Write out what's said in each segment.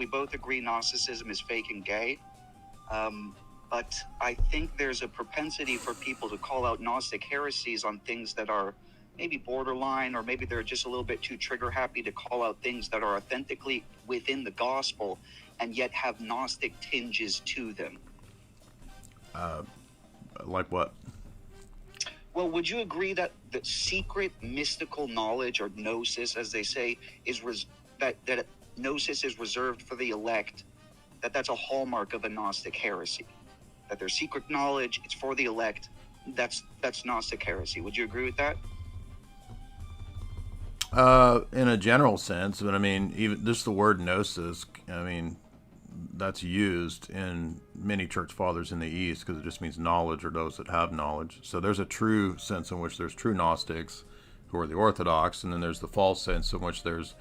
we both agree Gnosticism is fake and gay. But I think there's a propensity for people to call out Gnostic heresies on things that are maybe borderline, or maybe they're just a little bit too trigger happy to call out things that are authentically within the gospel and yet have Gnostic tinges to them. Like what? Well, would you agree that the secret mystical knowledge, or gnosis, as they say, is that gnosis is reserved for the elect? That's a hallmark of a Gnostic heresy. That their secret knowledge, it's for the elect. That's Gnostic heresy. Would you agree with that? In a general sense, but I mean, even just the word gnosis, I mean, that's used in many church fathers in the East because it just means knowledge, or those that have knowledge. So there's a true sense in which there's true Gnostics who are the Orthodox, and then there's the false sense in which there's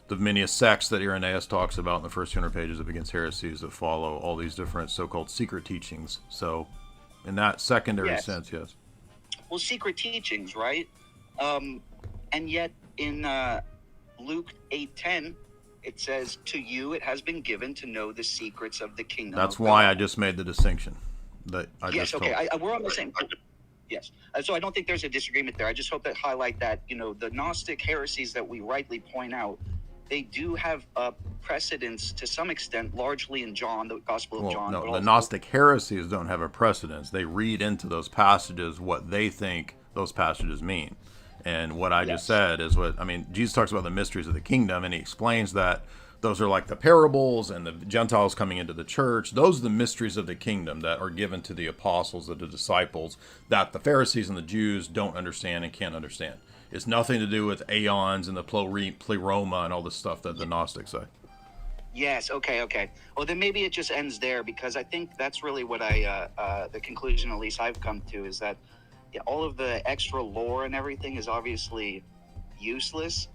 the many sects that Irenaeus talks about in the first 200 pages of Against Heresies that follow all these different so-called secret teachings. So in that secondary sense, yes. Well, secret teachings, right? And yet in Luke 8:10, it says, to you it has been given to know the secrets of the kingdom. That's why I just made the distinction. That I yes, just okay, we're on the same. Yes. So I don't think there's a disagreement there. I just hope that highlight that, the Gnostic heresies that we rightly point out, they do have precedence to some extent, largely in John, the Gospel of John. No, the Gnostic heresies don't have a precedence. They read into those passages what they think those passages mean. And what I just said is Jesus talks about the mysteries of the kingdom, and he explains that those are like the parables and the Gentiles coming into the church. Those are the mysteries of the kingdom that are given to the apostles, of the disciples, that the Pharisees and the Jews don't understand and can't understand. It's nothing to do with aeons and the pleroma and all this stuff that the Gnostics say. Yes, okay. Well, then maybe it just ends there, because I think that's really what the conclusion at least I've come to, is that all of the extra lore and everything is obviously useless.